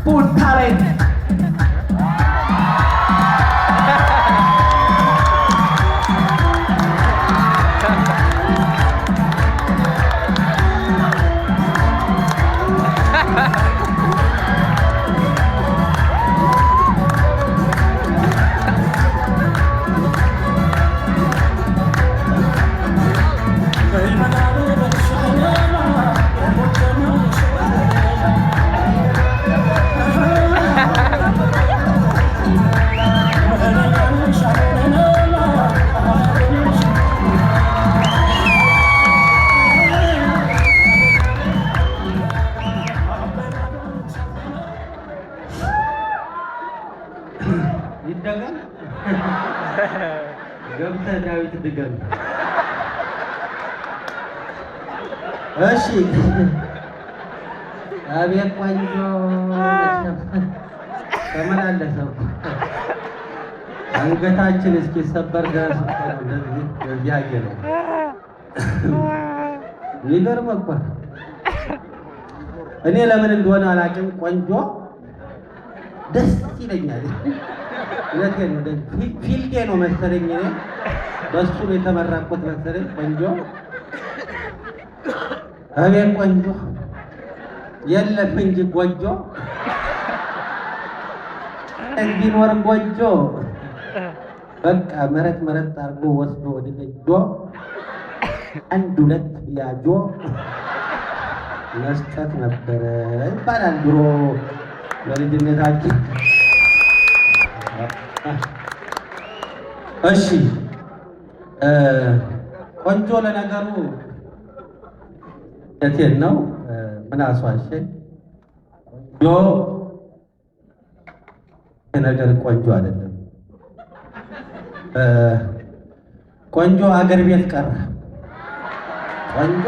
Food talent. ይደገም ገብተህ ዳዊት ድገም። እሺ አቤት ቆንጆ ተመላለሰው አንገታችን እስኪሰበር ድረስ እንደዚህ አየነው። የሚገርም እኮ እኔ ለምን እንደሆነ አላውቅም፣ ቆንጆ ደስ ይለኛል። እውነቴን ነው። ፊልዴ ነው መሰለኝ፣ እኔ በሱ ነው የተመረቅኩት መሰለኝ። ቆንጆ አቤት ቆንጆ የለም እንጂ ጎጆ እንዲኖር ጎጆ በቃ መረጥ አድርጎ ወስዶ ወደ ደጆ አንድ ሁለት ቢያጆ መስጠት ነበረ ይባላል ድሮ በልጅነታችን። እሺ ቆንጆ ለነገሩ እቴን ነው ምን አስዋሸኝ። ነገር ቆንጆ አይደለም። ቆንጆ አገር ቤት ቀረ። ቆንጆ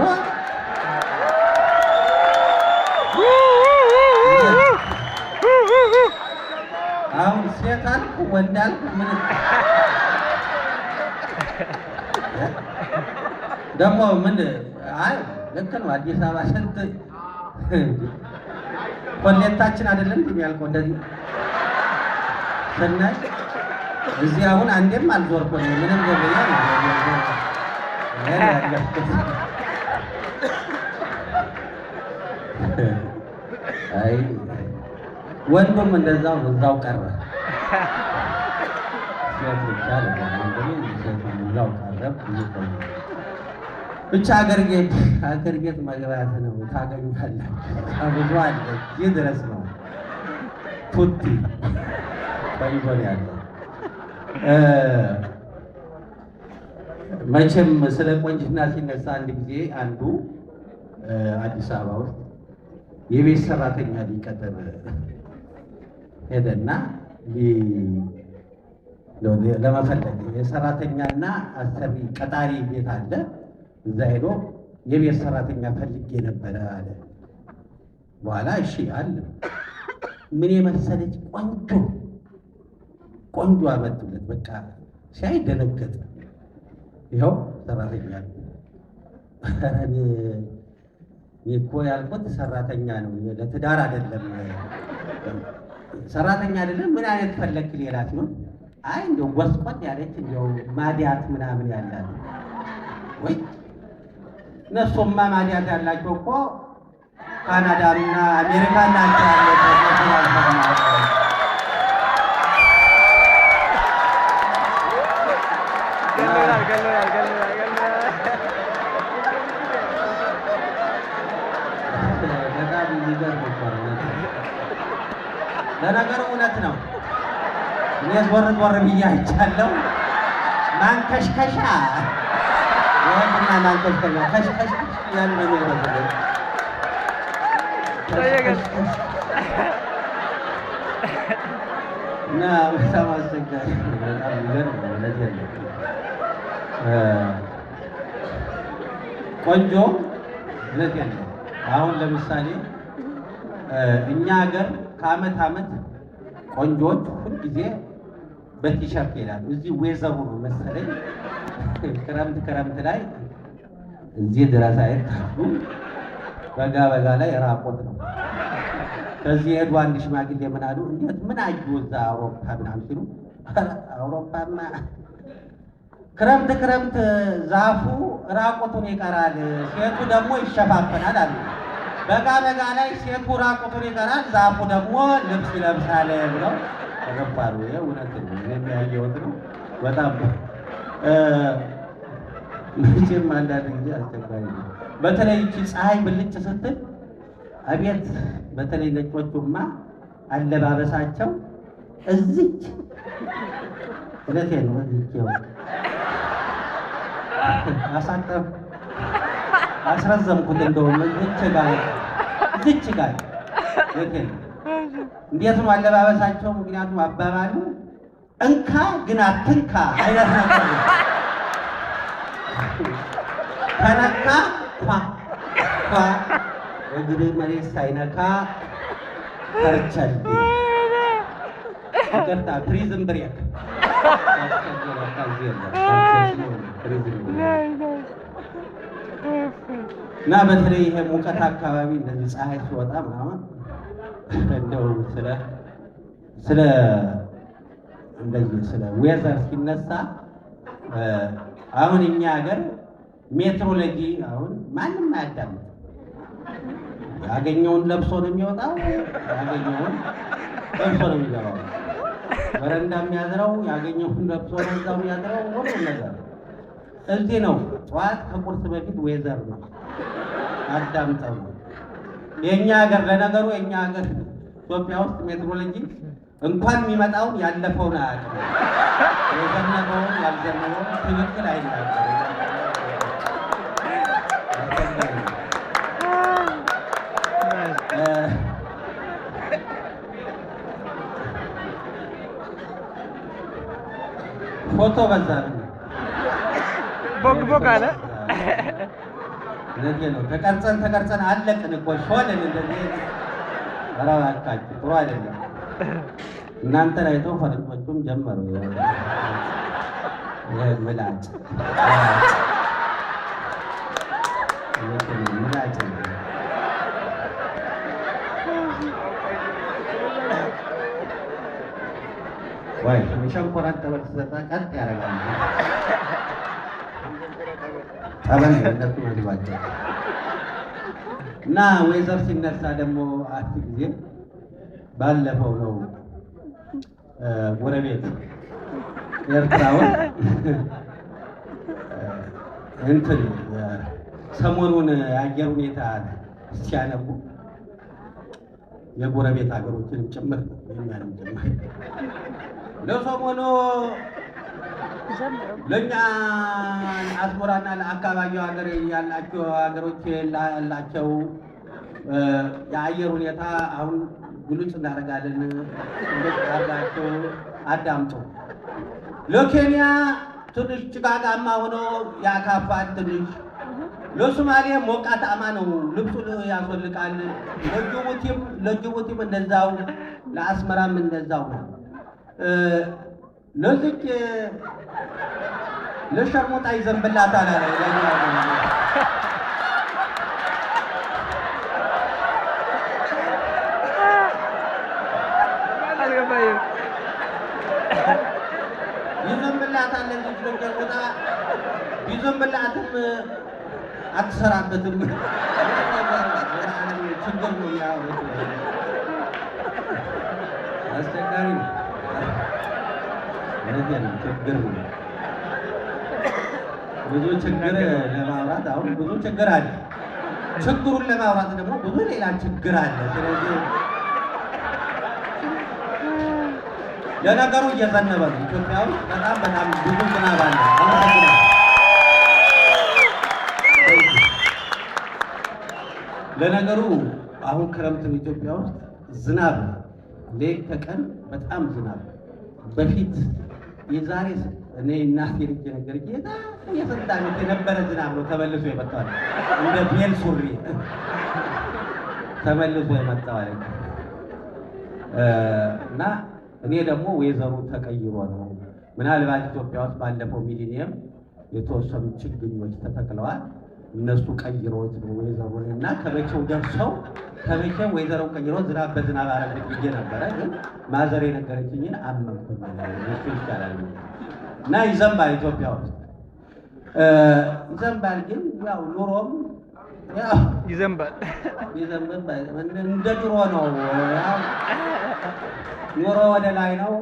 አሁን ሴት አልኩ ወንድ አልኩ ምን ደግሞ ምን አይ ልክ ነው። አዲስ አበባ ስንት ኮሌታችን አይደለም የሚያልቀው እንደዚህ ስናይ እዚህ አሁን አንዴም አልዞርኩም ምንም ገበያ ነው። አይ ወንዱም እንደዛው እዛው ቀረ። ብቻ አገር ቤት መግባት ነው። ታገኛለህ ብዙ አለ ይህ ድረስ ነው። ቱቲ ባይሆን ያለው መቼም ስለ ቆንጅና ሲነሳ አንድ ጊዜ አንዱ አዲስ አበባ ውስጥ የቤት ሰራተኛ ሊቀጥር ሄደና ለመፈለግ የሰራተኛና አሰሪ ቀጣሪ ቤት አለ። እዛ ሄዶ የቤት ሰራተኛ ፈልጌ ነበረ አለ። በኋላ እሺ አለ። ምን የመሰለች ቆንጆ አመጡለት። በቃ ሲያይ ደነገጠ። ይኸው ሰራተኛ እኔ እኮ ያልኩት ሰራተኛ ነው፣ ለትዳር አይደለም። ሰራተኛ አይደለም ምን አይነት ፈለክ ሌላ ሲሆን፣ አይ እንደው ጎስቆጥ ያለች እንደው ማዲያት ምናምን ያላት ወይ እነሱማ ማዲያት ያላቸው እኮ ካናዳና አሜሪካ ናቸው ያለው። ለነገሩ እውነት ነው። እኔ ዞር ብዬ አይቻለሁ። ማንከሽከሻ ወንድና ማንከሽከሻ ከሽከሽ ያሉ ነው የሚለው እና በጣም አስቸጋሪ በጣም ይገርም ነው። ለዚህ ቆንጆ ለዚህ ያለው አሁን ለምሳሌ እኛ ሀገር ከአመት አመት ቆንጆች ሁልጊዜ በቲሸርት ይላሉ። እዚህ ዌዘሩ ነው መሰለኝ ክረምት ላይ እዚህ ድረስ አይታሉ፣ በጋ ላይ ራቆት ነው። ከዚህ ሄዱ አንድ ሽማግሌ ምን አሉ? እንዴት ምን አዩ እዛ አውሮፓ ምናምን ሲሉ አውሮፓማ ክረምት ክረምት ዛፉ ራቁቱን ይቀራል፣ ሴቱ ደግሞ ይሸፋፈናል አሉ። በጋ በጋ ላይ ሴቱ ራቁቱን ይቀራል፣ ዛፉ ደግሞ ልብስ ይለብሳል ብለው ተገባሩ። ይሄ እውነት ነው፣ የሚያየውት ነው። በጣም መቼም አንዳንድ ጊዜ አስቸጋሪ ነው። በተለይ እቺ ፀሐይ ብልጭ ስትል አቤት! በተለይ ነጮቹማ አለባበሳቸው እዚች እውነቴን ነው እዚች አሳጠር አስረዘምኩት እንደውም እዚች ጋር እውነቴን ነው። እንዴት ነው አለባበሳቸው? ምክንያቱም አባባሉ እንካ ግን አትንካ አይነት ነገር ነው። ከነካ ኳ እንግዲህ መሬት ሳይነካ ተርቸል ይቅርታ፣ ፕሪዝም ብሬክ እና በተለይ ይሄ ሙቀት አካባቢ እንደዚህ ፀሐይ ሲወጣ ምናምን እንደው ስለ እንደዚህ ስለ ዌዘር ሲነሳ አሁን እኛ ሀገር ሜትሮሎጂ አሁን ማንም አያዳምጥ። ያገኘውን ለብሶ ነው የሚወጣው፣ ያገኘውን ለብሶ ነው የሚገባው። በረንዳ የሚያድረው ያገኘውን ለብሶ ነው እዛው የሚያድረው። ሁሉም ነገር እዚህ ነው። ጠዋት ከቁርስ በፊት ዌዘር ነው አዳምጠው። የእኛ ሀገር ለነገሩ የእኛ ሀገር ኢትዮጵያ ውስጥ ሜትሮሎጂ እንኳን የሚመጣውን ያለፈውን አያውቅም። የዘነበውን ያልዘነበውን ትክክል አይናገርም። ፎቶ በዛ ቦግ አለ። ለዚህ ነው ተቀርጸን አለቅን እኮ ሾልን እንደዚህ። ኧረ እባካችሁ ጥሩ አይደለም። እናንተ ላይ ተው ፈረንጆቹም ጀመሩ። ምላጭ ወይ ሸንኮራን ጠበል ሲሰጣ ቀጥ ያደርጋል። ጠበል እንደሱ መግባቸው እና ዌዘር ሲነሳ ደግሞ አንድ ጊዜ ባለፈው ነው ጎረቤት ኤርትራውን እንትን ሰሞኑን የአየር ሁኔታ ሲያነቡ የጎረቤት ሀገሮችንም ጭምር የኛንም ጭምር ለሰሞኑ ለኛ አስመራና ለአካባቢው ሀገር ያላቸው ሀገሮች ያላቸው የአየር ሁኔታ አሁን ግልጽ እናደርጋለን። እንደታርጋቸው አዳምጡ። ለኬንያ ትንሽ ጭጋጋማ ሆኖ ያካፋል ትንሽ። ለሶማሊያ ሞቃታማ ነው፣ ልብሱ ያስወልቃል። ለጅቡቲም እንደዛው፣ ለአስመራም እንደዛው ነው። ለዚህ ለሸርሙጣ ይዘንብላታል አለ ይዘንብላታል። ለዚህ ለሸርሙጣ ይዘንብላትም አትሰራበትም። ችግር ነው ያው አስቸጋሪ ነው። ችግር ነው። ብዙ ችግር ለማውራት አሁን ብዙ ችግር አለ። ችግሩን ለማውራት ደግሞ ብዙ ሌላ ችግር አለ። ስለዚህ ለነገሩ እየዘነበ ነው። ኢትዮጵያ ውስጥ በጣም ብዙ ዝናብ አለ። ለነገሩ አሁን ክረምት ኢትዮጵያ ውስጥ ዝናብ ሌት ከቀን በጣም ዝናብ በፊት የዛሬ እኔ እናቴ ልጅ ነገር የስንት ዓመት የነበረ ዝናብ ነው ተመልሶ የመጣው እንደ ቤል ሱሪ ተመልሶ የመጣው አለ እና እኔ ደግሞ ወይዘሩ ተቀይሮ ነው። ምናልባት ኢትዮጵያ ውስጥ ባለፈው ሚሊኒየም የተወሰኑ ችግኞች ተተክለዋል። እነሱ ቀይሮት ነው ወይዘሩን እና ከመቼው ደርሰው ከመቼ ወይዘሮ ቀይሮ ዝናብ በዝናብ አረግት ብዬ ነበረ። ግን ማዘር የነገረችኝን አመንኩኝ። እሱ ይቻላል እና ይዘንባል፣ ኢትዮጵያ ውስጥ ይዘንባል። ግን ያው ኑሮም ያው ይዘንባል እንደ ድሮ ነው። ያው ኑሮ ወደ ላይ ነው፣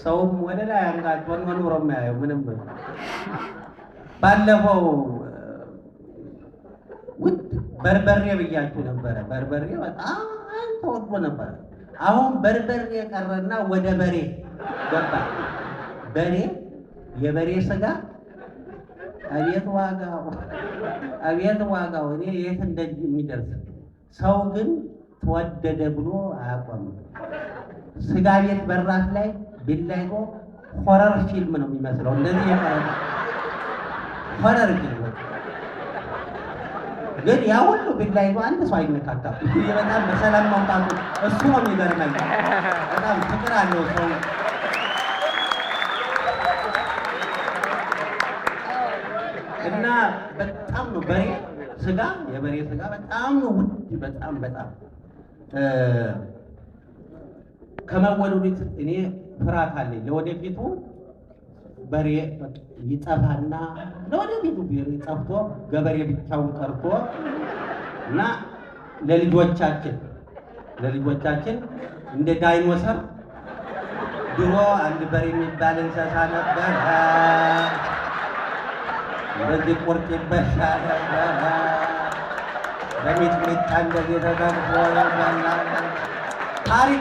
ሰውም ወደ ላይ አንጋጦን ኑሮ የማያየው ምንም። ባለፈው ውድ በርበሬ ብያችሁ ነበረ። በርበሬ በጣም ተወዶ ነበረ። አሁን በርበሬ ቀረና ወደ በሬ ገባ። በሬ የበሬ ስጋ አቤት ዋጋው፣ አቤት ዋጋው! እኔ የት እንደዚህ የሚደርስ ሰው ግን ተወደደ ብሎ አያቆምም። ስጋ ቤት በራፍ ላይ ቢላይቶ ሆረር ፊልም ነው የሚመስለው። እንደዚህ የቀረበ ሆረር ፊልም ግን ያ ሁሉ ቢላይቶ አንድ ሰው አይነካካም። በጣም በሰላም መውጣቱ እሱ ነው የሚገርመኝ። በጣም ፍቅር አለው ሰው። እና በጣም ነው በሬ ስጋ፣ የበሬ ስጋ በጣም ነው ውድ፣ በጣም ከመወለዱ እኔ ፍርሃት አለኝ። ለወደፊቱ በሬ ይጠፋና ለወደፊቱ በሬ ጠፍቶ ገበሬ ብቻውን ቀርቶ እና ለልጆቻችን እንደ ዳይኖሰር ድሮ አንድ በሬ የሚባል እንስሳ ነበር። እንደዚህ ቁርጥ ይበሻል በሚጥሚጣ እንደዚህ ተጠቅሶ ታሪክ